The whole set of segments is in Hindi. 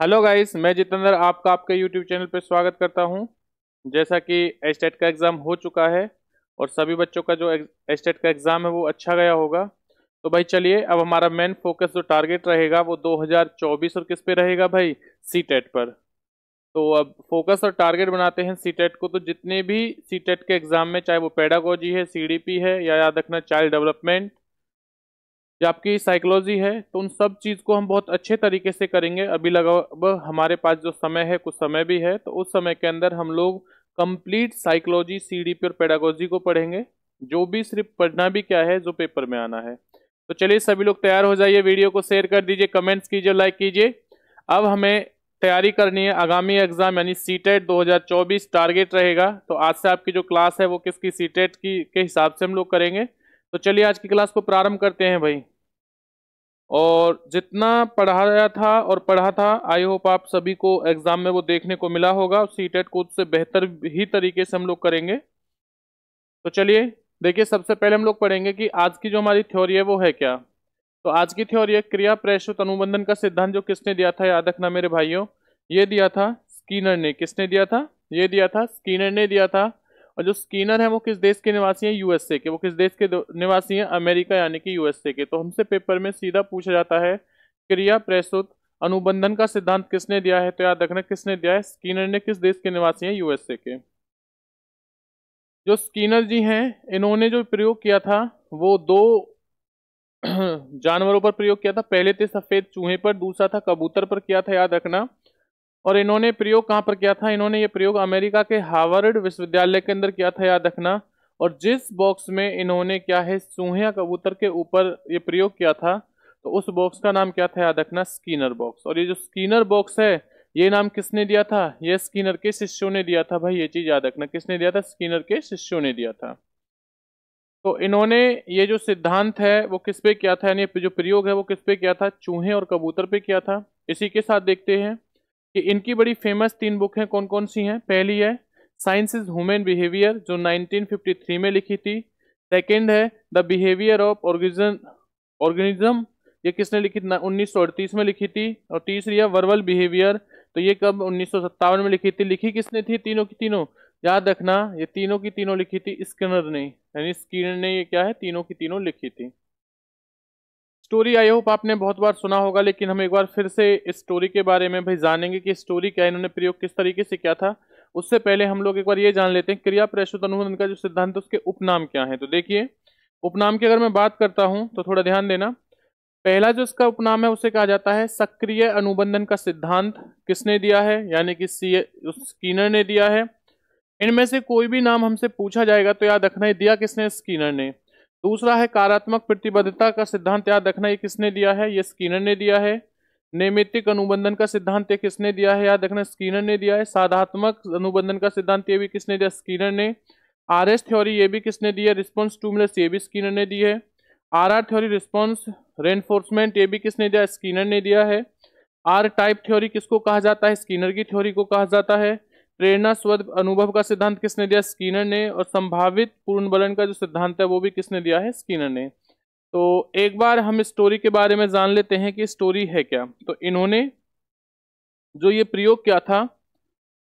हेलो गाइस, मैं जितेंद्र आपका आपके यूट्यूब चैनल पे स्वागत करता हूं। जैसा कि एस्टेट का एग्ज़ाम हो चुका है और सभी बच्चों का जो एस्टेट का एग्ज़ाम है वो अच्छा गया होगा। तो भाई चलिए, अब हमारा मेन फोकस जो टारगेट रहेगा वो 2024 और किस पे रहेगा भाई? सीटेट पर। तो अब फोकस और टारगेट बनाते हैं सीटेट को। तो जितने भी सीटेट के एग्ज़ाम में, चाहे वो पेडागोजी है, सीडीपी है, या याद रखना चाइल्ड डेवलपमेंट, या आपकी साइकोलॉजी है, तो उन सब चीज़ को हम बहुत अच्छे तरीके से करेंगे। अभी लगभग हमारे पास जो समय है, कुछ समय भी है, तो उस समय के अंदर हम लोग कंप्लीट साइकोलॉजी, सीडीपी और पेडागोजी को पढ़ेंगे। जो भी सिर्फ पढ़ना भी क्या है, जो पेपर में आना है। तो चलिए सभी लोग तैयार हो जाइए, वीडियो को शेयर कर दीजिए, कमेंट्स कीजिए, लाइक कीजिए। अब हमें तैयारी करनी है आगामी एग्जाम यानी सीटेट 2024 टारगेट रहेगा। तो आज से आपकी जो क्लास है वो किसकी, सीटेट की के हिसाब से हम लोग करेंगे। तो चलिए आज की क्लास को प्रारंभ करते हैं भाई। और जितना पढ़ाया था और पढ़ा था, आई होप आप सभी को एग्जाम में वो देखने को मिला होगा। सीटेट को उससे बेहतर ही तरीके से हम लोग करेंगे। तो चलिए देखिए, सबसे पहले हम लोग पढ़ेंगे कि आज की जो हमारी थ्योरी है वो है क्या। तो आज की थ्योरी है क्रिया प्रसूत अनुबंधन का सिद्धांत। जो किसने दिया था, याद रखना मेरे भाइयों, ये दिया था स्कीनर ने। किसने दिया था? ये दिया था स्कीनर ने दिया था। और जो स्कीनर है वो किस देश के निवासी हैं? यूएसए के। वो किस देश के निवासी हैं? अमेरिका यानी कि यूएसए के। तो हमसे पेपर में सीधा पूछा जाता है क्रिया प्रसूत अनुबंधन का सिद्धांत किसने दिया है? तो याद रखना किसने दिया है, स्कीनर ने। किस देश के निवासी हैं? यूएसए के। जो स्कीनर जी हैं, इन्होंने जो प्रयोग किया था वो दो जानवरों पर प्रयोग किया था। पहले थे सफेद चूहे पर, दूसरा था कबूतर पर किया था, याद रखना। और इन्होंने प्रयोग कहाँ पर किया था? इन्होंने ये प्रयोग अमेरिका के हार्वर्ड विश्वविद्यालय के अंदर किया था, याद रखना। और जिस बॉक्स में इन्होंने क्या है, चूहे या कबूतर के ऊपर ये प्रयोग किया था, तो उस बॉक्स का नाम क्या था? याद रखना स्कीनर बॉक्स। और ये जो स्कीनर बॉक्स है, ये नाम किसने दिया था? ये स्कीनर के शिष्यों ने दिया था भाई। ये चीज याद रखना, किसने दिया था? स्कीनर के शिष्यों ने दिया था। तो इन्होंने ये जो सिद्धांत है वो किस पे किया था, यानी जो प्रयोग है वो किस पे किया था? चूहे और कबूतर पे किया था। इसी के साथ देखते हैं कि इनकी बड़ी फेमस तीन बुक हैं, कौन कौन सी हैं। पहली है साइंस इज ह्यूमन बिहेवियर, जो 1953 में लिखी थी। सेकंड है द बिहेवियर ऑफ ऑर्गेनिज्म, ये किसने लिखी थी? 1938 में लिखी थी। और तीसरी है वर्बल बिहेवियर, तो ये कब? 1957 में लिखी थी। लिखी किसने थी? तीनों की तीनों याद रखना, ये तीनों की तीनों लिखी थी स्किनर ने, यानी स्किनर ने ये क्या है, तीनों की तीनों लिखी थी। स्टोरी आई होप आपने बहुत बार सुना होगा, लेकिन हम एक बार फिर से इस स्टोरी के बारे में भाई जानेंगे कि स्टोरी क्या है, इन्होंने प्रयोग किस तरीके से किया था। उससे पहले हम लोग एक बार ये जान लेते हैं क्रिया प्रसूत अनुबंधन का जो सिद्धांत है उसके उपनाम क्या है। तो देखिए, उपनाम की अगर मैं बात करता हूं तो थोड़ा ध्यान देना। पहला जो इसका उपनाम है उसे कहा जाता है सक्रिय अनुबंधन का सिद्धांत। किसने दिया है? यानी कि स्कीनर ने दिया है। इनमें से कोई भी नाम हमसे पूछा जाएगा तो याद रखना, ये दिया किसने? स्कीनर ने। दूसरा है कार्यात्मक प्रतिबद्धता का सिद्धांत, याद रखना ये किसने दिया है? ये स्कीनर ने दिया है। नैमित्तिक अनुबंधन का सिद्धांत ये किसने दिया है? याद रखना स्कीनर ने दिया है। साधात्मक अनुबंधन का सिद्धांत ये भी किसने दिया? स्कीनर ने। आरएस थ्योरी ये भी किसने दी है? रिस्पॉन्स स्टिमुलस, ये भी स्कीनर ने दी है। आरआर थ्योरी रिस्पॉन्स रेनफोर्समेंट, ये भी किसने दिया? स्कीनर ने दिया है। आर टाइप थ्योरी किसको कहा जाता है? स्कीनर की थ्योरी को कहा जाता है। प्रेरणा स्व अनुभव का सिद्धांत किसने दिया? स्कीनर ने। और संभावित पूर्णबलन का जो सिद्धांत है वो भी किसने दिया है? स्कीनर ने। तो एक बार हम स्टोरी के बारे में जान लेते हैं कि स्टोरी है क्या। तो इन्होंने जो ये प्रयोग किया था,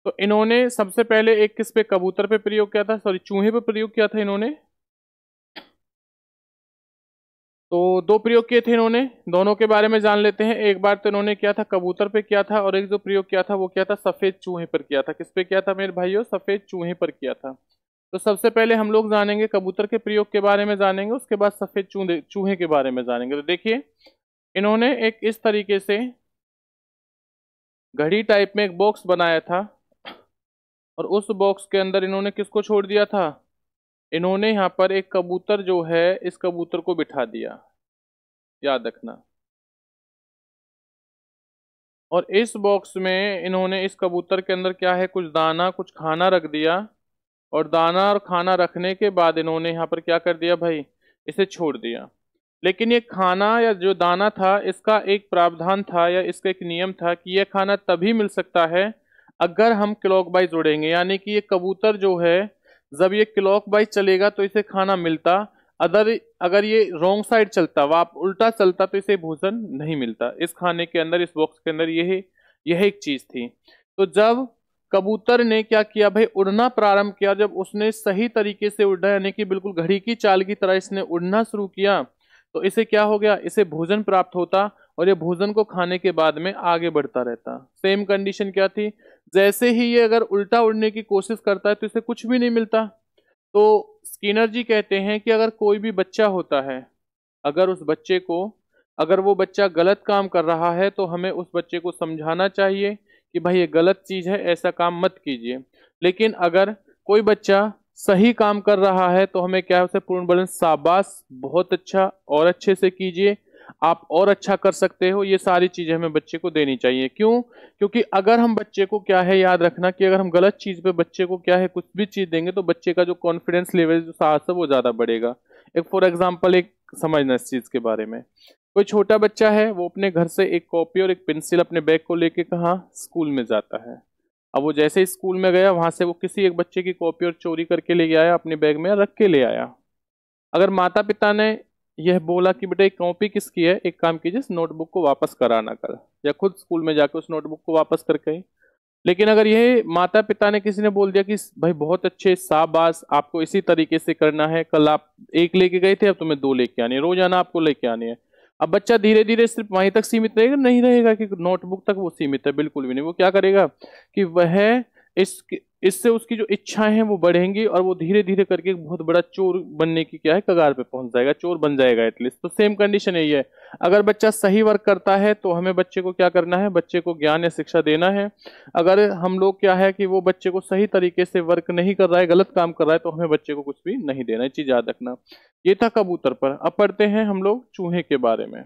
तो इन्होंने सबसे पहले एक किस पे, कबूतर पे प्रयोग किया था, सॉरी चूहे पे प्रयोग किया था इन्होंने। तो दो प्रयोग किए थे इन्होंने, दोनों के बारे में जान लेते हैं। एक बार तो इन्होंने किया था कबूतर पे किया था, और एक जो प्रयोग किया था वो किया था सफेद चूहे पर किया था। किस पे किया था मेरे भाइयों? सफेद चूहे पर किया था। तो सबसे पहले हम लोग जानेंगे कबूतर के प्रयोग के बारे में जानेंगे, उसके बाद सफेद चूहे चूहे के बारे में जानेंगे। तो देखिए, इन्होंने एक इस तरीके से घड़ी टाइप में एक बॉक्स बनाया था, और उस बॉक्स के अंदर इन्होंने किसको छोड़ दिया था? इन्होंने यहाँ पर एक कबूतर जो है, इस कबूतर को बिठा दिया, याद रखना। और इस बॉक्स में इन्होंने इस कबूतर के अंदर क्या है, कुछ दाना कुछ खाना रख दिया। और दाना और खाना रखने के बाद इन्होंने यहाँ पर क्या कर दिया भाई, इसे छोड़ दिया। लेकिन ये खाना या जो दाना था, इसका एक प्रावधान था या इसका एक नियम था कि यह खाना तभी मिल सकता है अगर हम क्लॉकवाइज उड़ेंगे। यानी कि ये कबूतर जो है, जब ये क्लॉकवाइज चलेगा तो इसे खाना मिलता। अदर अगर ये रॉन्ग साइड चलता, वाप उल्टा चलता, तो इसे भोजन नहीं मिलता। इस खाने के अंदर, इस बॉक्स के अंदर यह एक चीज थी। तो जब कबूतर ने क्या किया भाई, उड़ना प्रारंभ किया, जब उसने सही तरीके से उड़ा, यानी कि बिल्कुल घड़ी की चाल की तरह इसने उड़ना शुरू किया, तो इसे क्या हो गया, इसे भोजन प्राप्त होता और ये भोजन को खाने के बाद में आगे बढ़ता रहता। सेम कंडीशन क्या थी, जैसे ही ये अगर उल्टा उड़ने की कोशिश करता है तो इसे कुछ भी नहीं मिलता। तो स्किनर जी कहते हैं कि अगर कोई भी बच्चा होता है, अगर उस बच्चे को, अगर वो बच्चा गलत काम कर रहा है तो हमें उस बच्चे को समझाना चाहिए कि भाई ये गलत चीज है, ऐसा काम मत कीजिए। लेकिन अगर कोई बच्चा सही काम कर रहा है तो हमें क्या है, उसे पूर्ण बलन शाबाश, बहुत अच्छा, और अच्छे से कीजिए, आप और अच्छा कर सकते हो, ये सारी चीजें हमें बच्चे को देनी चाहिए। क्यों? क्योंकि अगर हम बच्चे को क्या है, याद रखना कि अगर हम गलत चीज पे बच्चे को क्या है कुछ भी चीज देंगे तो बच्चे का जो कॉन्फिडेंस लेवल, जो साहस है, वो ज्यादा बढ़ेगा। एक फॉर एग्जाम्पल, एक समझना इस चीज के बारे में, कोई छोटा बच्चा है, वो अपने घर से एक कॉपी और एक पेंसिल अपने बैग को लेके कहाँ, स्कूल में जाता है। अब वो जैसे ही स्कूल में गया, वहां से वो किसी एक बच्चे की कॉपी और चोरी करके ले आया, अपने बैग में रख के ले आया। अगर माता पिता ने यह बोला कि बेटा एक कॉपी किसकी है, एक काम कीजिए, इस नोटबुक को वापस कराना कर, या खुद स्कूल में जाकर उस नोटबुक को वापस करके। लेकिन अगर यह माता पिता ने किसी ने बोल दिया कि भाई बहुत अच्छे, शाबाश, आपको इसी तरीके से करना है, कल आप एक लेके गए थे, अब तुम्हें दो लेके आनी है, रोजाना आपको लेके आनी है। अब बच्चा धीरे धीरे सिर्फ वहीं तक सीमित रहेगा, नहीं रहेगा कि नोटबुक तक वो सीमित है, बिल्कुल भी नहीं। वो क्या करेगा कि वह इस इससे उसकी जो इच्छाएं हैं वो बढ़ेंगी और वो धीरे धीरे करके एक बहुत बड़ा चोर बनने की क्या है, कगार पे पहुंच जाएगा, चोर बन जाएगा एटलीस्ट। तो सेम कंडीशन यही है, अगर बच्चा सही वर्क करता है तो हमें बच्चे को क्या करना है, बच्चे को ज्ञान या शिक्षा देना है। अगर हम लोग क्या है कि वो बच्चे को सही तरीके से वर्क नहीं कर रहा है, गलत काम कर रहा है, तो हमें बच्चे को कुछ भी नहीं देना, ये चीज याद रखना। ये था कबूतर पर। अब पढ़ते हैं हम लोग चूहे के बारे में।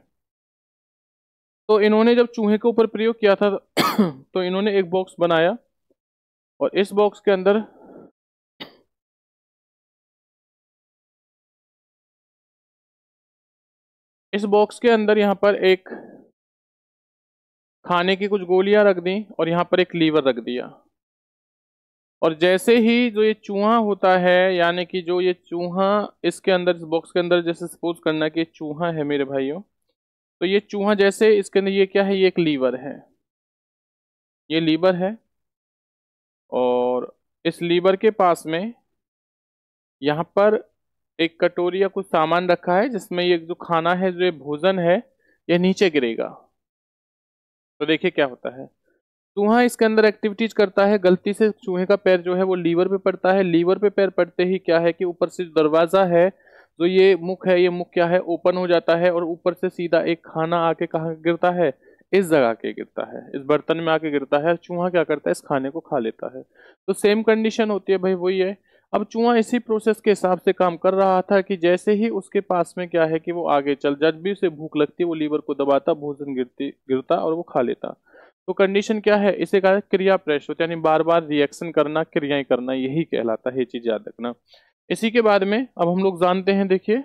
तो इन्होंने जब चूहे के ऊपर प्रयोग किया था तो इन्होंने एक बॉक्स बनाया और इस बॉक्स के अंदर यहाँ पर एक खाने की कुछ गोलियां रख दी और यहाँ पर एक लीवर रख दिया। और जैसे ही जो ये चूहा होता है, यानी कि जो ये चूहा इसके अंदर, इस बॉक्स के अंदर, जैसे सपोज करना कि चूहा है मेरे भाइयों, तो ये चूहा जैसे इसके अंदर, ये क्या है, ये एक लीवर है, ये लीवर है। और इस लीवर के पास में यहाँ पर एक कटोरी या कुछ सामान रखा है जिसमें ये जो खाना है, जो ये भोजन है, ये नीचे गिरेगा। तो देखिए क्या होता है, चूहा इसके अंदर एक्टिविटीज करता है, गलती से चूहे का पैर जो है वो लीवर पे पड़ता है। लीवर पे पैर पड़ते ही क्या है कि ऊपर से जो दरवाजा है, जो ये मुख है, ये मुख क्या है, ओपन हो जाता है और ऊपर से सीधा एक खाना आके कहाँ गिरता है, इस जगह के गिरता है, इस बर्तन में आके गिरता है। चूहा क्या करता है, इस खाने को खा लेता है। तो सेम कंडीशन होती है भाई, वही है। अब चूहा इसी प्रोसेस के हिसाब से काम कर रहा था कि जैसे ही उसके पास में क्या है कि वो आगे चल, जब भी उसे भूख लगती, वो लीवर को दबाता, भोजन गिरता और वो खा लेता। तो कंडीशन क्या है, इसे कहा क्रिया प्रस्तुत, यानी बार बार रिएक्शन करना, क्रियाएं करना, यही कहलाता है, ये चीज याद रखना। इसी के बाद में अब हम लोग जानते हैं, देखिए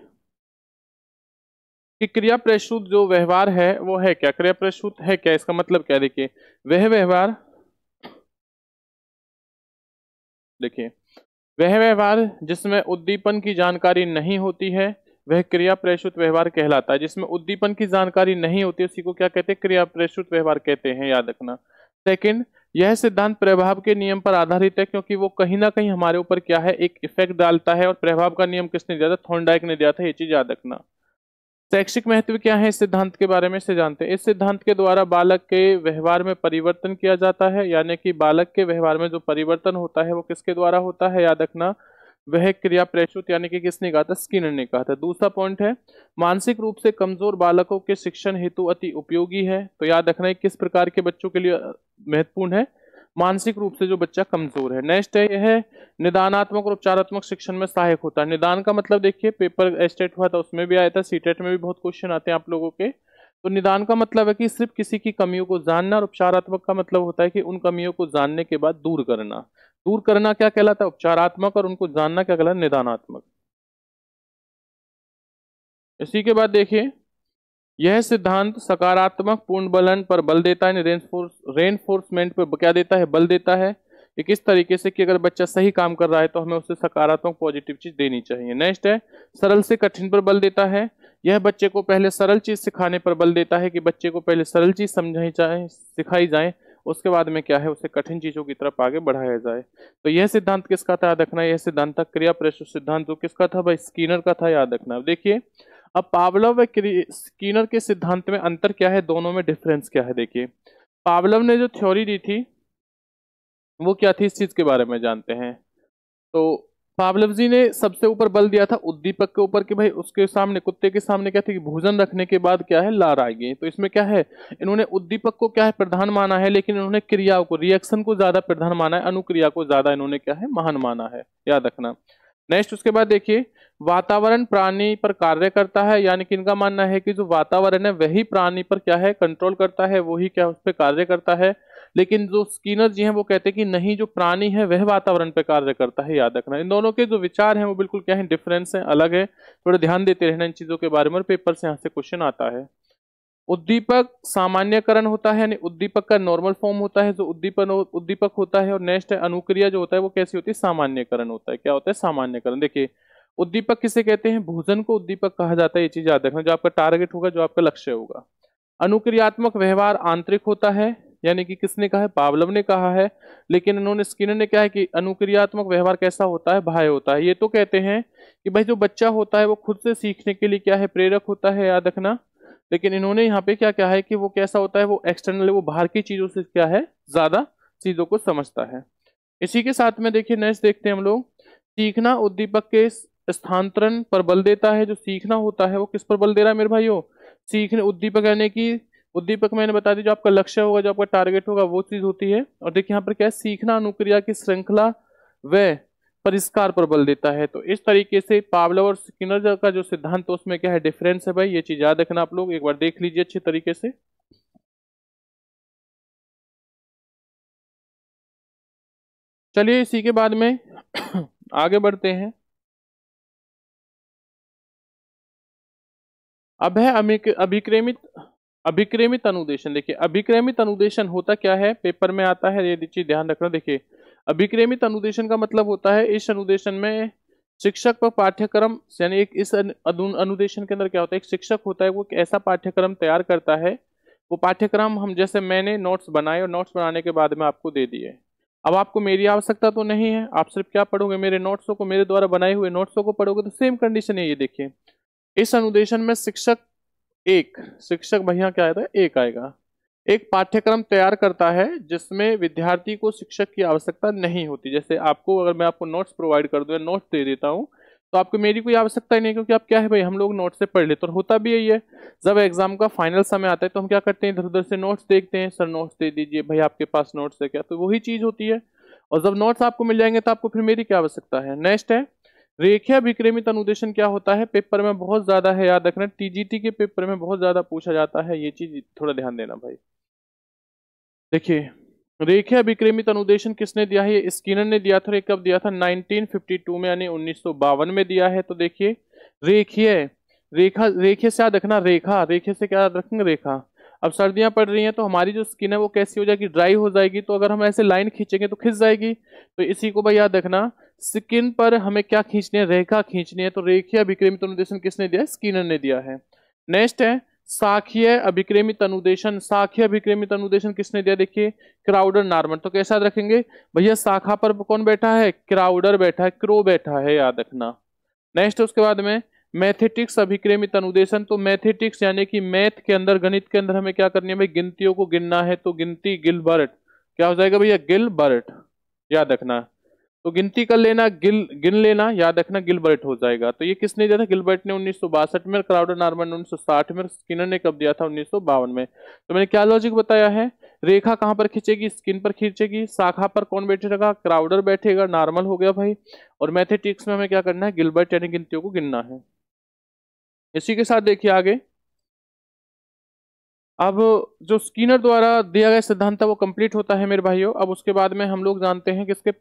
कि क्रिया प्रस्तुत जो व्यवहार है वो है क्या, क्रिया प्रस्तुत है क्या, इसका मतलब क्या, देखिए वह व्यवहार, देखिए वह व्यवहार जिसमें उद्दीपन की जानकारी नहीं होती है वह क्रिया प्रस्तुत व्यवहार कहलाता है। जिसमें उद्दीपन की जानकारी नहीं होती उसी को क्या कहते हैं, क्रिया प्रस्तुत व्यवहार कहते हैं, याद रखना। सेकंड, यह सिद्धांत प्रभाव के नियम पर आधारित है क्योंकि वो कहीं ना कहीं हमारे ऊपर क्या है, एक इफेक्ट डालता है। और प्रभाव का नियम किसने दिया था, थॉर्नडाइक ने दिया था, ये चीज याद रखना। शैक्षिक महत्व क्या है इस सिद्धांत के बारे में से जानते हैं। इस सिद्धांत के द्वारा बालक के व्यवहार में परिवर्तन किया जाता है, यानी कि बालक के व्यवहार में जो परिवर्तन होता है वो किसके द्वारा होता है, याद रखना, वह क्रिया प्रस्तुत, यानी कि किसने कहा था, स्किनर ने कहा था। दूसरा पॉइंट है, मानसिक रूप से कमजोर बालकों के शिक्षण हेतु अति उपयोगी है। तो याद रखना है किस प्रकार के बच्चों के लिए महत्वपूर्ण है, मानसिक रूप से जो बच्चा कमजोर है। नेक्स्ट है, यह निदानात्मक और उपचारात्मक शिक्षण में सहायक होता है। निदान का मतलब देखिए, पेपर एस्टेट हुआ था उसमें भी आया था, सीटेट में भी बहुत क्वेश्चन आते हैं आप लोगों के। तो निदान का मतलब है कि सिर्फ किसी की कमियों को जानना, और उपचारात्मक का मतलब होता है कि उन कमियों को जानने के बाद दूर करना। दूर करना क्या कहलाता है, उपचारात्मक, और उनको जानना क्या कहलाता है, निदानात्मक। इसी के बाद देखिए, यह सिद्धांत सकारात्मक पूर्ण बलन पर बल देता है, रेनफोर्समेंट पर क्या देता है, बल देता है। ये किस तरीके से कि अगर बच्चा सही काम कर रहा है तो हमें उसे सकारात्मक पॉजिटिव चीज देनी चाहिए। नेक्स्ट है, सरल से कठिन पर बल देता है। यह बच्चे को पहले सरल चीज सिखाने पर बल देता है कि बच्चे को पहले सरल चीज समझाई जाए, सिखाई जाए, उसके बाद में क्या है, उसे कठिन चीजों की तरफ आगे बढ़ाया जाए। तो यह सिद्धांत किसका था याद रखना, यह सिद्धांत था क्रिया प्रस्तुत सिद्धांत, जो किसका था भाई, स्कीनर का था, याद रखना। अब देखिए, अब पावलोव व स्कीनर के सिद्धांत में अंतर क्या है, दोनों में डिफरेंस क्या है। देखिए, पावलोव ने जो थ्योरी दी थी वो क्या थी, इस चीज के बारे में जानते हैं। तो पावलोव जी ने सबसे ऊपर बल दिया था उद्दीपक के ऊपर कि भाई उसके सामने, कुत्ते के सामने क्या थी कि भोजन रखने के बाद क्या है, लार आएगी। तो इसमें क्या है, इन्होंने उद्दीपक को क्या है प्रधान माना है, लेकिन इन्होंने क्रियाओं को, रिएक्शन को ज्यादा प्रधान माना है, अनुक्रिया को ज्यादा इन्होंने क्या है महान माना है, याद रखना। नेक्स्ट उसके बाद देखिए, वातावरण प्राणी पर कार्य करता है, यानी कि इनका मानना है कि जो वातावरण है वही प्राणी पर क्या है कंट्रोल करता है, वही क्या उस पर कार्य करता है। लेकिन जो स्कीनर जी हैं वो कहते हैं कि नहीं, जो प्राणी है वह वातावरण पर कार्य करता है, याद रखना। इन दोनों के जो विचार हैं वो बिल्कुल क्या है, डिफरेंस है, अलग है। थोड़ा ध्यान देते रहना इन चीजों के बारे में, और पेपर से यहाँ से क्वेश्चन आता है। उद्दीपक सामान्यकरण होता है, यानी उद्दीपक का नॉर्मल फॉर्म होता है जो उद्दीपक होता है। और नेक्स्ट है अनुक्रिया, जो होता है वो कैसी होती है, सामान्यकरण होता है। क्या होता है, सामान्यकरण। देखिए, उद्दीपक किसे कहते हैं, भोजन को उद्दीपक कहा जाता है, ये चीज याद रखना, जो आपका टारगेट होगा, जो आपका लक्ष्य होगा। अनुक्रियात्मक व्यवहार आंतरिक होता है, यानी कि किसने कहा है, पावलोव ने कहा है। लेकिन इन्होंने, स्किनर ने क्या है कि अनुक्रियात्मक व्यवहार कैसा होता है, बाह्य होता है। ये तो कहते हैं कि भाई जो बच्चा होता है वो खुद से सीखने के लिए क्या है, प्रेरक होता है, याद रखना। लेकिन इन्होंने यहाँ पे क्या क्या है कि वो कैसा होता है, वो एक्सटर्नल, वो बाहर की चीजों से क्या है, ज्यादा चीजों को समझता है। इसी के साथ में देखिए, नेक्स्ट देखते हैं हम लोग, सीखना उद्दीपक के स्थानांतरण पर बल देता है। जो सीखना होता है वो किस पर बल दे रहा है मेरे भाइयों, सीखने, उद्दीपक, यानी कि उद्दीपक मैंने बता दी, जो आपका लक्ष्य होगा, जो आपका टारगेट होगा, वो चीज होती है। और देखिए यहाँ पर क्या है, सीखना अनुक्रिया की श्रृंखला व परिष्कार पर बल देता है। तो इस तरीके से पावलोव और स्किनर का जो सिद्धांत है उसमें क्या है, डिफरेंस है भाई। ये चीज याद रखना, आप लोग एक बार देख लीजिए अच्छे तरीके से। चलिए इसी के बाद में आगे बढ़ते हैं। अब है अभिक्रमित अभिक्रमित अनुदेशन। देखिए, अभिक्रमित अनुदेशन होता क्या है, पेपर में आता है, ये चीज ध्यान रखना। देखिए, अभिक्रमित अनुदेशन का मतलब होता है, इस अनुदेशन में शिक्षक पर पाठ्यक्रम, यानी एक इस अनुदेशन के अंदर क्या होता है, एक शिक्षक होता है, वो एक ऐसा पाठ्यक्रम तैयार करता है। वो पाठ्यक्रम हम, जैसे मैंने नोट्स बनाए और नोट्स बनाने के बाद में आपको दे दिए। अब आपको मेरी आवश्यकता तो नहीं है, आप सिर्फ क्या पढ़ोगे, मेरे नोट्सों को, मेरे द्वारा बनाए हुए नोट्सों को पढ़ोगे। तो सेम कंडीशन है ये। देखिए, इस अनुदेशन में शिक्षक भैया क्या आएगा, एक आएगा, एक पाठ्यक्रम तैयार करता है जिसमें विद्यार्थी को शिक्षक की आवश्यकता नहीं होती। जैसे आपको, अगर मैं आपको नोट्स प्रोवाइड कर दूं या नोट्स दे देता हूं, तो आपको मेरी कोई आवश्यकता ही नहीं, क्योंकि आप क्या है भाई, हम लोग नोट्स से पढ़ लेते। और होता भी यही है, जब एग्जाम का फाइनल समय आता है तो हम क्या करते हैं, इधर उधर से नोट्स देखते हैं, सर नोट्स दे दीजिए भाई, आपके पास नोट्स है क्या, तो वही चीज होती है। और जब नोट्स आपको मिल जाएंगे तो आपको फिर मेरी क्या आवश्यकता है। नेक्स्ट है रेखीय विक्रमित अनुदेशन। क्या होता है, पेपर में बहुत ज्यादा है, याद रखना, टीजीटी के पेपर में बहुत ज्यादा पूछा जाता है, ये चीज थोड़ा ध्यान देना भाई। देखिए, रेखीय विक्रमित अनुदेशन किसने दिया है, ये स्किनर ने दिया था। ये कब दिया था, 1952 में, यानी 1952 में दिया है। तो देखिए, रेखीय, रेखीय से याद रखना, रेखा से क्या याद रखेंगे, रेखा। अब सर्दियां पड़ रही हैं तो हमारी जो स्किन है वो कैसी हो जाएगी, ड्राई हो जाएगी। तो अगर हम ऐसे लाइन खींचेंगे तो खिंच जाएगी। तो इसी को भाई याद रखना, स्किन पर हमें क्या खींचनी है, रेखा खींचनी है। तो रेखीय विक्रमित अनुदेशन किसने दिया है, स्किनर ने दिया है। नेक्स्ट है साखीय अभिक्रमित अनुदेशन। साखीय अभिक्रमित अनुदेशन किसने दिया, देखिए, क्राउडर नार्मन। तो कैसा रखेंगे भैया, शाखा पर कौन बैठा है, क्राउडर बैठा है, क्रो बैठा है, याद रखना। नेक्स्ट उसके बाद में मैथेटिक्स अभिक्रमित अनुदेशन। तो मैथेटिक्स यानी कि मैथ के अंदर, गणित के अंदर हमें क्या करनी है भाई, गिनतियों को गिनना है। तो गिनती गिलबर्ट, क्या हो जाएगा भैया, गिलबर्ट, याद रखना। तो गिनती कर लेना, गिन लेना, याद रखना, गिलबर्ट हो जाएगा। तो ये किसने दिया था, गिलबर्ट ने 1962 में, क्राउडर नार्मन 1960 में, स्किनर ने कब दिया था, 1952 में। तो मैंने क्या लॉजिक बताया है, रेखा कहां पर खींचेगी, स्किन पर खींचेगी। शाखा पर कौन बैठेगा, क्राउडर बैठेगा, नार्मल हो गया भाई। और मैथेटिक्स में हमें क्या करना है, गिलबर्ट यानी गिनतियों को गिनना है। इसी के साथ देखिए आगे, अब जो स्किनर द्वारा दिया गया सिद्धांत था वो कंप्लीट होता है मेरे भाइयों। अब उसके बाद में हम लोग जानते हैं कि इसके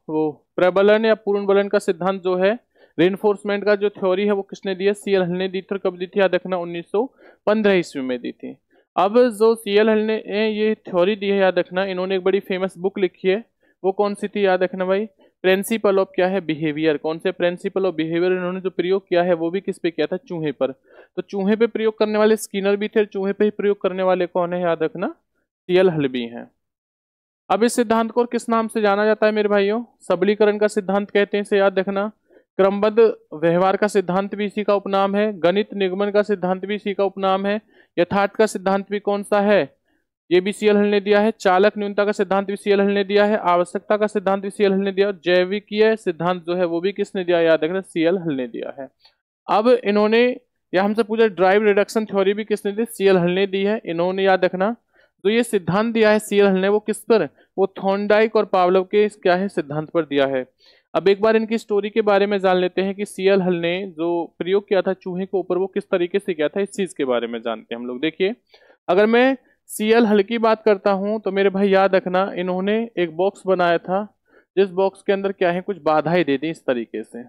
वो प्रबलन या पूर्ण बलन का सिद्धांत जो है, रेनफोर्समेंट का जो थ्योरी है, वो किसने दी है, सीएल हल ने दी थी। और कब दी थी, याद रखना, 1915 ईस्वी में दी थी। अब जो सीएल हल ने ये थ्योरी दी है, याद रखना, इन्होंने एक बड़ी फेमस बुक लिखी है। वो कौन सी थी, याद रखना भाई, प्रिंसिपल ऑफ क्या है, बिहेवियर। कौन से प्रिंसिपल ऑफ बिहेवियर इन्होंने जो प्रयोग किया है वो भी किस पे किया था, चूहे पर। तो चूहे पे प्रयोग करने वाले स्किनर भी थे, चूहे पे ही प्रयोग करने वाले कौन है, याद रखना, सीएल हल भी हैं। अब इस सिद्धांत को और किस नाम से जाना जाता है मेरे भाइयों? सबलीकरण का सिद्धांत कहते हैं, इसे याद रखना। क्रमबद्ध व्यवहार का सिद्धांत भी इसी का उपनाम है। गणित निगमन का सिद्धांत भी इसी का उपनाम है। यथार्थ का सिद्धांत भी कौन सा है? ये भी सीएल हल ने दिया है। चालक न्यूनता का सिद्धांत भी सीएल हल ने दिया है। आवश्यकता का सिद्धांत भी सीएल हल ने दिया। और जैविकीय सिद्धांत जो है वो भी किसने दिया? याद रखना, सीएल हल ने दिया है। अब इन्होंने या हमसे पूछा ड्राइव रिडक्शन थ्योरी भी किसने दी? सीएल हल ने दी है। इन्होंने याद रखना जो ये सिद्धांत दिया है सीएल हल ने, वो किस पर? वो थॉर्नडाइक और पावलोव के क्या है सिद्धांत पर दिया है। अब एक बार इनकी स्टोरी के बारे में जान लेते हैं कि सीएल हल ने जो प्रयोग किया था चूहे के ऊपर वो किस तरीके से किया था, इस चीज के बारे में जानते हैं हम लोग। देखिए, अगर मैं सीएल हल की बात करता हूं तो मेरे भाई याद रखना इन्होंने एक बॉक्स बनाया था, जिस बॉक्स के अंदर क्या है कुछ बाधाएं दे दी इस तरीके से।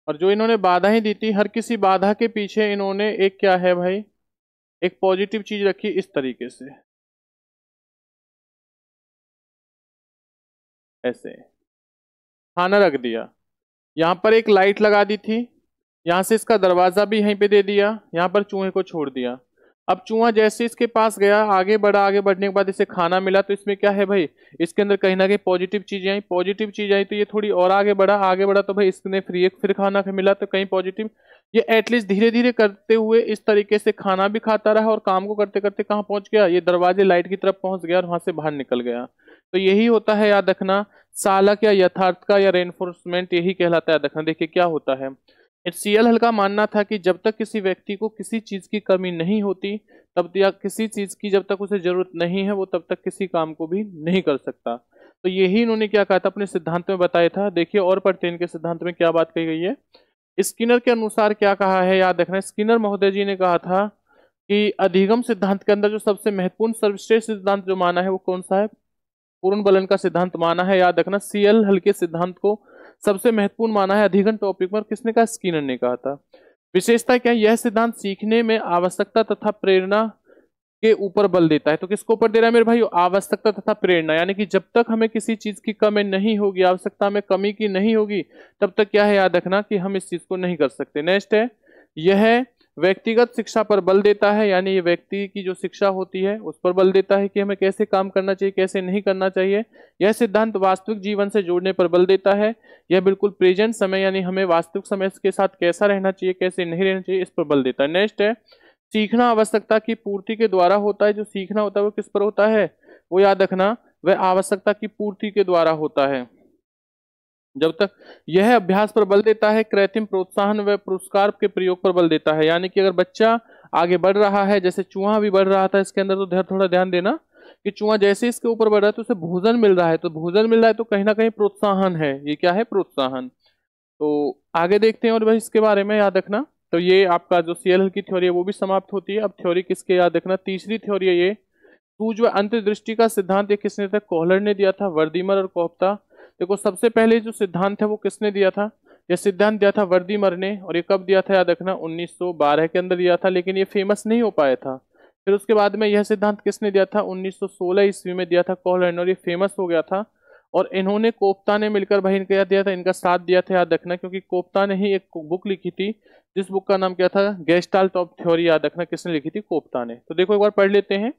और जो इन्होंने बाधाएं दी थी, हर किसी बाधा के पीछे इन्होंने एक क्या है भाई, एक पॉजिटिव चीज रखी इस तरीके से, ऐसे खाना रख दिया। यहाँ पर एक लाइट लगा दी थी, यहाँ से इसका दरवाजा भी यहीं पे दे दिया, यहाँ पर चूहे को छोड़ दिया। अब चूहा जैसे इसके पास गया, आगे बढ़ा, आगे बढ़ने के बाद इसे खाना मिला, तो इसमें क्या है भाई, इसके अंदर कहीं ना कहीं पॉजिटिव चीजें आई। पॉजिटिव चीज आई तो ये थोड़ी और आगे बढ़ा, आगे बढ़ा तो भाई इसने फिर खाना मिला तो कहीं पॉजिटिव। ये एटलीस्ट धीरे धीरे करते हुए इस तरीके से खाना भी खाता रहा और काम को करते करते कहाँ पहुंच गया, ये दरवाजे लाइट की तरफ पहुंच गया और वहां से बाहर निकल गया। तो यही होता है याद रखना सालक या यथार्थ का या रेनफोर्समेंट, यही कहलाता है याद रखना। देखिए क्या होता है, सीएल हल का मानना था कि जब तक किसी व्यक्ति को किसी चीज की कमी नहीं होती, तब या किसी चीज की जब तक उसे जरूरत नहीं है, वो तब तक किसी काम को भी नहीं कर सकता। तो यही इन्होंने क्या कहा था अपने सिद्धांत में बताया था। देखिए और पढ़ते हैं इनके सिद्धांत में क्या बात कही गई है। स्किनर के अनुसार क्या कहा है याद रखना, स्किनर महोदय जी ने कहा था कि अधिगम सिद्धांत के अंदर जो सबसे महत्वपूर्ण सर्वश्रेष्ठ सिद्धांत जो माना है वो कौन सा है? पूर्ण बलन का सिद्धांत माना है। याद रखना सीएल हल के सिद्धांत को सबसे महत्वपूर्ण माना है अधिगम टॉपिक पर। किसने कहा? स्किनर ने कहा था। विशेषता क्या है? यह सिद्धांत सीखने में आवश्यकता तथा प्रेरणा के ऊपर बल देता है। तो किसको ऊपर दे रहा है मेरे भाई? आवश्यकता तथा प्रेरणा, यानी कि जब तक हमें किसी चीज की कमी नहीं होगी, आवश्यकता में कमी की नहीं होगी, तब तक क्या है याद रखना कि हम इस चीज को नहीं कर सकते। नेक्स्ट है, यह व्यक्तिगत शिक्षा पर बल देता है, यानी ये व्यक्ति की जो शिक्षा होती है उस पर बल देता है कि हमें कैसे काम करना चाहिए, कैसे नहीं करना चाहिए। यह सिद्धांत वास्तविक जीवन से जोड़ने पर बल देता है। यह बिल्कुल प्रेजेंट समय, यानी हमें वास्तविक समय के साथ कैसा रहना चाहिए, कैसे नहीं रहना चाहिए, इस पर बल देता है। नेक्स्ट है, सीखना आवश्यकता की पूर्ति के द्वारा होता है। जो सीखना होता है वो किस पर होता है? वो याद रखना वह आवश्यकता की पूर्ति के द्वारा होता है। जब तक यह अभ्यास पर बल देता है, कृत्रिम प्रोत्साहन व पुरस्कार के प्रयोग पर बल देता है। यानी कि अगर बच्चा आगे बढ़ रहा है, जैसे चूहा भी बढ़ रहा था इसके अंदर, तो थोड़ा ध्यान देना कि चूहा जैसे इसके ऊपर बढ़ रहा है तो उसे भोजन मिल रहा है, तो भोजन मिल रहा है तो कहीं ना कहीं प्रोत्साहन है। ये क्या है? प्रोत्साहन। तो आगे देखते हैं और भाई इसके बारे में याद रखना। तो ये आपका जो सीएल की थ्योरी है वो भी समाप्त होती है। अब थ्योरी किसके याद रखना, तीसरी थ्योरी है ये सूझ व अंतर्दृष्टि का सिद्धांत। ये किसने था? कोहलर ने दिया था, वर्दीमर और कोफ्ता। देखो सबसे पहले जो सिद्धांत है वो किसने दिया था? यह सिद्धांत दिया था वर्दीमर ने, और ये कब दिया था याद रखना? 1912 के अंदर दिया था, लेकिन ये फेमस नहीं हो पाया था। फिर उसके बाद में यह सिद्धांत किसने दिया था? 1916 ईस्वी में दिया था कोहलर ने, और ये फेमस हो गया था। और इन्होंने कोफ्ता ने मिलकर भाई इनका दिया था, इनका साथ दिया था याद रखना, क्योंकि कोफ्ता ने ही एक बुक लिखी थी जिस बुक का नाम क्या था? Gestalt of theory. याद रखना किसने लिखी थी? कोफ्ता ने। तो देखो एक बार पढ़ लेते हैं।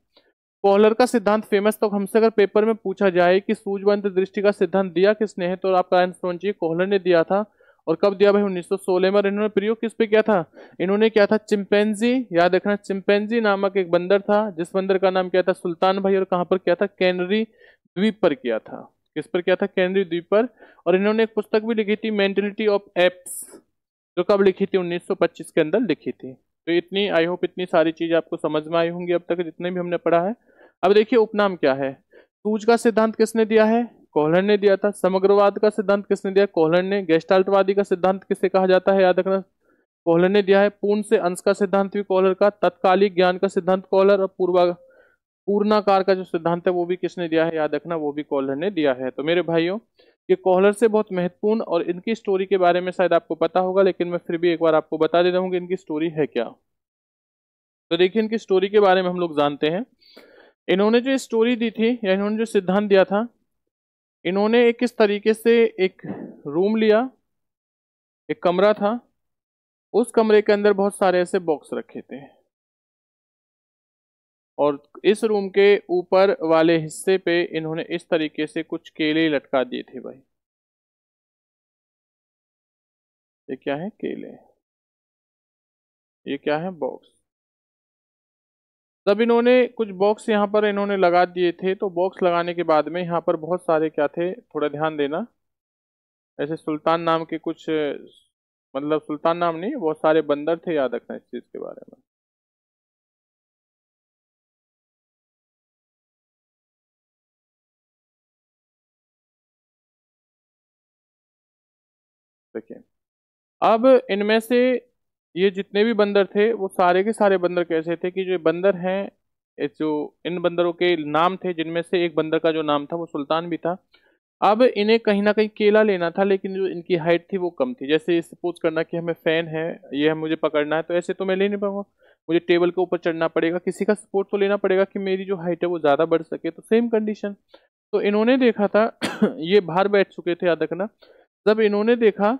कोहलर का सिद्धांत फेमस, तो हमसे अगर पेपर में पूछा जाए कि सूझबंद दृष्टि का सिद्धांत दिया किसने है, तो आपका आंसर होना चाहिए कोहलर ने दिया था। और कब दिया भाई? 1916 में। इन्होंने प्रयोग किस पे किया था? इन्होंने किया था चिंपैंजी। याद रखना चिंपैंजी नामक एक बंदर था, जिस बंदर का नाम क्या था? सुल्तान भाई। और कहां पर किया था? कैनरी द्वीप पर किया था। किस पर किया था? कैनरी द्वीप पर। और इन्होंने एक पुस्तक भी लिखी थी मेंटेलिटी ऑफ एप्स, जो कब लिखी थी? 1925 के अंदर लिखी थी। तो इतनी, आई होप इतनी सारी चीज आपको समझ में आई होंगी अब तक जितने भी हमने पढ़ा है। अब देखिए उपनाम क्या है। सूझ का सिद्धांत किसने दिया है? कोहलर ने दिया था। समग्रवाद का सिद्धांत किसने दिया? कोहलर ने। गेस्टाल्टवादी का सिद्धांत किसे कहा जाता है? याद रखना कोहलर ने दिया है। पूर्ण से अंश का सिद्धांत भी कोहलर का। तत्कालिक ज्ञान का सिद्धांत कोहलर। और पूर्णाकार का जो सिद्धांत है वो भी किसने दिया है? याद रखना वो भी कोहलर ने दिया है। तो मेरे भाइयों ये कोहलर से बहुत महत्वपूर्ण, और इनकी स्टोरी के बारे में शायद आपको पता होगा, लेकिन मैं फिर भी एक बार आपको बता देता हूँ कि इनकी स्टोरी है क्या। तो देखिए इनकी स्टोरी के बारे में हम लोग जानते हैं। इन्होंने जो स्टोरी दी थी या इन्होंने जो सिद्धांत दिया था, इन्होंने एक इस तरीके से एक रूम लिया, एक कमरा था, उस कमरे के अंदर बहुत सारे ऐसे बॉक्स रखे थे। और इस रूम के ऊपर वाले हिस्से पे इन्होंने इस तरीके से कुछ केले लटका दिए थे भाई। ये क्या है? केले। ये क्या है? बॉक्स। तब इन्होंने कुछ बॉक्स यहाँ पर इन्होंने लगा दिए थे, तो बॉक्स लगाने के बाद में यहाँ पर बहुत सारे क्या थे, थोड़ा ध्यान देना। ऐसे सुल्तान नाम के कुछ, मतलब सुल्तान नाम नहीं, बहुत सारे बंदर थे, याद रखना इस चीज के बारे में। देखिए, अब इनमें से ये जितने भी बंदर थे वो सारे के सारे बंदर कैसे थे कि जो ये बंदर हैं, ये जो इन बंदरों के नाम थे, जिनमें से एक बंदर का जो नाम था वो सुल्तान भी था। अब इन्हें कहीं ना कहीं केला लेना था, लेकिन जो इनकी हाइट थी वो कम थी। जैसे सपोज करना कि हमें फैन है, ये मुझे पकड़ना है, तो ऐसे तो मैं ले नहीं पाऊंगा, मुझे टेबल के ऊपर चढ़ना पड़ेगा, किसी का सपोर्ट तो लेना पड़ेगा कि मेरी जो हाइट है वो ज्यादा बढ़ सके। तो सेम कंडीशन, तो इन्होंने देखा था ये बाहर बैठ चुके थे, याद रखना। जब इन्होंने देखा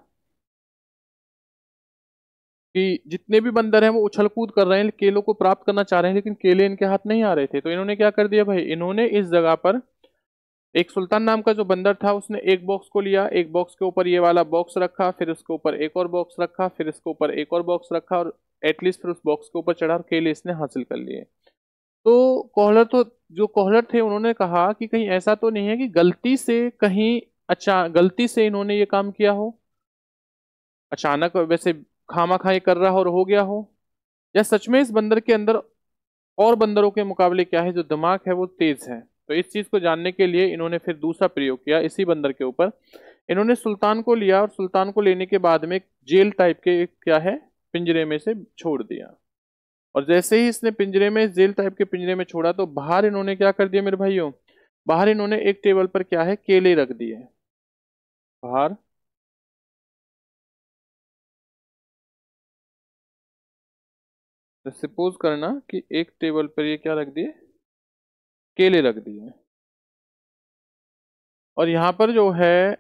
कि जितने भी बंदर हैं वो उछल कूद कर रहे हैं, केलों को प्राप्त करना चाह रहे हैं, लेकिन केले इनके हाथ नहीं आ रहे थे, तो इन्होंने क्या कर दिया भाई, इन्होंने इस जगह पर एक सुल्तान नाम का जो बंदर था उसने एक बॉक्स को लिया, एक बॉक्स के ऊपर ये वाला बॉक्स रखा, फिर उसके ऊपर एक और बॉक्स रखा, फिर इसके ऊपर एक और बॉक्स रखा, और एटलीस्ट फिर उस बॉक्स के ऊपर चढ़ा और केले इसने हासिल कर लिए। तो कोहलर, तो जो कोहलर थे उन्होंने कहा कि कहीं ऐसा तो नहीं है कि गलती से कहीं, अच्छा गलती से इन्होंने ये काम किया हो, अचानक वैसे खामा खाई कर रहा और हो गया हो, या सच में इस बंदर के अंदर और बंदरों के मुकाबले क्या है, जो दिमाग है वो तेज है। तो इस चीज को जानने के लिए इन्होंने फिर दूसरा प्रयोग किया इसी बंदर के ऊपर। इन्होंने सुल्तान को लिया और सुल्तान को लेने के बाद में एक जेल टाइप के क्या है, पिंजरे में से छोड़ दिया। और जैसे ही इसने पिंजरे में, जेल टाइप के पिंजरे में छोड़ा, तो बाहर इन्होंने क्या कर दिया मेरे भाइयों, बाहर इन्होंने एक टेबल पर क्या है, केले रख दिए बाहर। सपोज करना कि एक टेबल पर ये क्या रख दिए, केले रख दिए। और यहाँ पर जो है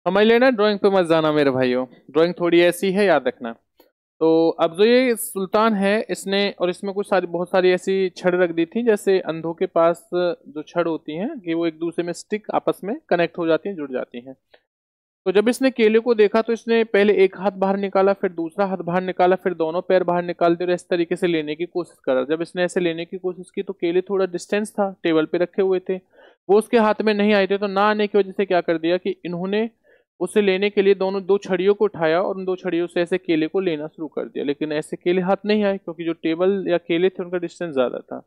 समझ लेना, ड्राइंग पे मत जाना मेरे भाइयों, ड्राइंग थोड़ी ऐसी है, याद रखना। तो अब जो ये सुल्तान है, इसने और इसमें कुछ सारी, बहुत सारी ऐसी छड़ रख दी थी, जैसे अंधों के पास जो छड़ होती हैं कि वो एक दूसरे में स्टिक आपस में कनेक्ट हो जाती हैं, जुड़ जाती हैं। तो जब इसने केले को देखा तो इसने पहले एक हाथ बाहर निकाला, फिर दूसरा हाथ बाहर निकाला, फिर दोनों पैर बाहर निकाल दिए और इस तरीके से लेने की कोशिश करा। जब इसने ऐसे लेने की कोशिश की तो केले थोड़ा डिस्टेंस था, टेबल पे रखे हुए थे, वो उसके हाथ में नहीं आए थे। तो ना आने की वजह से क्या कर दिया कि इन्होंने उसे लेने के लिए दोनों दो छड़ियों को उठाया और उन दो छड़ियों से ऐसे केले को लेना शुरू कर दिया, लेकिन ऐसे केले हाथ नहीं आए, क्योंकि जो टेबल या केले थे उनका डिस्टेंस ज्यादा था।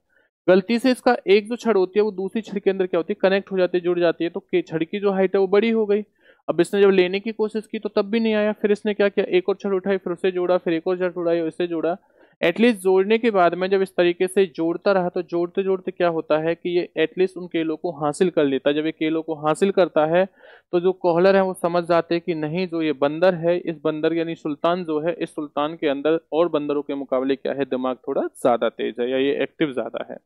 गलती से इसका एक जो छड़ होती है वो दूसरी छड़ के अंदर क्या होती है, कनेक्ट हो जाती है, जुड़ जाती है, तो छड़ की जो हाइट है वो बड़ी हो गई। अब इसने जब लेने की कोशिश की तो तब भी नहीं आया, फिर इसने क्या किया, एक और छड़ उठाई, फिर उसे जोड़ा, फिर एक और छड़ उठाई, उससे जोड़ा। एटलीस्ट जोड़ने के बाद में जब इस तरीके से जोड़ता रहा तो जोड़ते जोड़ते क्या होता है कि ये एटलीस्ट उन केलों को हासिल कर लेता है। जब ये केलों को हासिल करता है तो जो कोहलर है वो समझ जाते हैं कि नहीं, जो ये बंदर है, इस बंदर यानी सुल्तान जो है, इस सुल्तान के अंदर और बंदरों के मुकाबले क्या है, दिमाग थोड़ा ज्यादा तेज है, या ये एक्टिव ज्यादा है।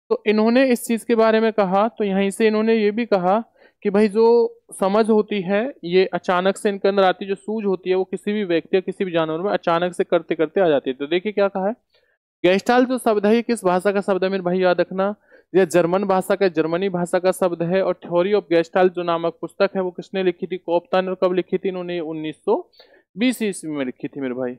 तो इन्होंने इस चीज के बारे में कहा, तो यहीं से इन्होंने ये भी कहा कि भाई जो समझ होती है ये अचानक से इनके अंदर आती है, जो सूझ होती है वो किसी भी व्यक्ति या किसी भी जानवर में अचानक से करते करते आ जाती है। तो देखिए क्या कहा है, गेस्टाल्ट जो शब्द है ये किस भाषा का शब्द है मेरे भाई, याद रखना। यह जर्मन भाषा का, जर्मनी भाषा का शब्द है। और थ्योरी ऑफ गेस्टाल्ट जो नामक पुस्तक है वो किसने लिखी थी, कोप्ता ने। और कब लिखी थी इन्होंने, 1920 ईस्वी में लिखी थी मेरे भाई।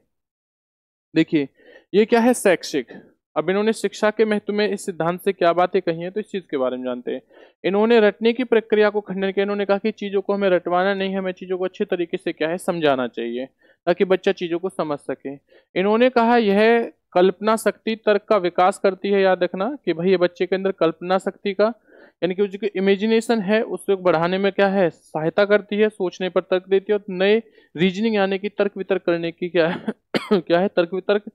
देखिए ये क्या है, शैक्षिक। अब इन्होंने शिक्षा के महत्व में इस सिद्धांत से क्या बातें कही हैं, तो इस चीज के बारे में जानते हैं। इन्होंने रटने की प्रक्रिया को खंडन किया। इन्होंने कहा कि चीजों को हमें रटवाना नहीं है, हमें चीजों को अच्छे तरीके से क्या है, समझाना चाहिए, ताकि बच्चा चीजों को समझ सके। इन्होंने कहा यह कल्पना शक्ति तर्क का विकास करती है। याद रखना कि भाई ये बच्चे के अंदर कल्पना शक्ति का, यानी कि उसकी इमेजिनेशन है उसको बढ़ाने में क्या है, सहायता करती है, सोचने पर तर्क देती है, और नए रीजनिंग यानी कि तर्क वितर्क करने की क्या है क्या है, तर्क वितर्क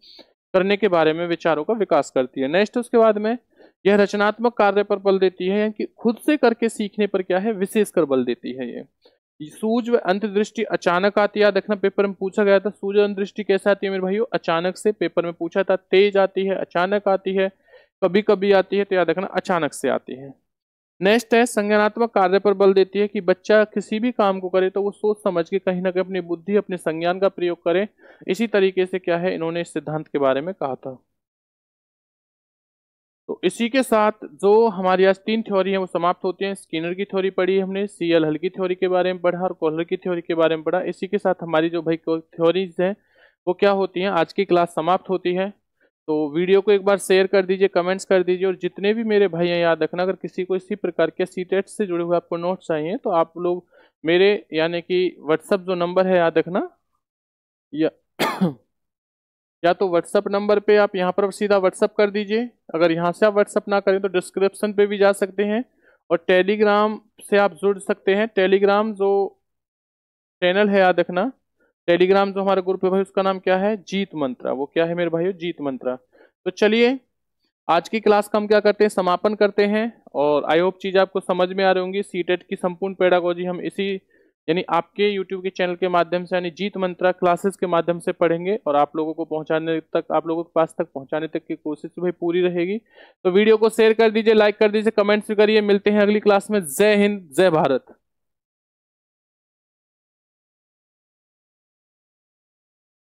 करने के बारे में विचारों का विकास करती है। नेक्स्ट उसके बाद में यह रचनात्मक कार्य पर बल देती है, यानी कि खुद से करके सीखने पर क्या है, विशेषकर बल देती है। ये सूझ व अंतर्दृष्टि अचानक आती है। याद रखना, पेपर में पूछा गया था सूझ अंतर्दृष्टि कैसे आती है मेरे भाइयों, अचानक से। पेपर में पूछा था, तेज आती है, अचानक आती है, कभी कभी आती है तो याद रखना अचानक से आती है। नेक्स्ट है संज्ञानात्मक कार्य पर बल देती है कि बच्चा किसी भी काम को करे तो वो सोच समझ के कहीं ना कहीं अपनी बुद्धि अपने संज्ञान का प्रयोग करे। इसी तरीके से क्या है इन्होंने इस सिद्धांत के बारे में कहा था। तो इसी के साथ जो हमारी आज 3 थ्योरी है वो समाप्त होती है। स्किनर की थ्योरी पढ़ी हमने, सी.एल. हल की थ्योरी के बारे में पढ़ा और कोहलर की थ्योरी के बारे में पढ़ा। इसी के साथ हमारी जो भाई थ्योरीज हैं वो क्या होती हैं, आज की क्लास समाप्त होती है। तो वीडियो को एक बार शेयर कर दीजिए, कमेंट्स कर दीजिए, और जितने भी मेरे भाई हैं याद रखना अगर किसी को इसी प्रकार के सीटेट से जुड़े हुए आपको नोट्स चाहिए तो आप लोग मेरे यानी कि व्हाट्सअप जो नंबर है याद रखना, या या तो व्हाट्सअप नंबर पे आप यहाँ पर सीधा व्हाट्सअप कर दीजिए। अगर यहाँ से आप व्हाट्सअप ना करें तो डिस्क्रिप्शन पे भी जा सकते हैं, और टेलीग्राम से आप जुड़ सकते हैं। टेलीग्राम जो चैनल है याद रखना, टेलीग्राम जो हमारा ग्रुप है भाई उसका नाम क्या है, जीत मंत्रा। वो क्या है मेरे भाइयों, जीत मंत्रा। तो चलिए आज की क्लास का हम क्या करते हैं, समापन करते हैं। और आई होप चीज आपको समझ में आ रही होंगी। सीटेट की संपूर्ण पेडागोजी हम इसी यानी आपके यूट्यूब के चैनल के माध्यम से यानी जीत मंत्रा क्लासेस के माध्यम से पढ़ेंगे, और आप लोगों को पहुंचाने तक, आप लोगों के पास तक पहुंचाने तक की कोशिश भाई पूरी रहेगी। तो वीडियो को शेयर कर दीजिए, लाइक कर दीजिए, कमेंट्स भी करिए। मिलते हैं अगली क्लास में। जय हिंद, जय भारत।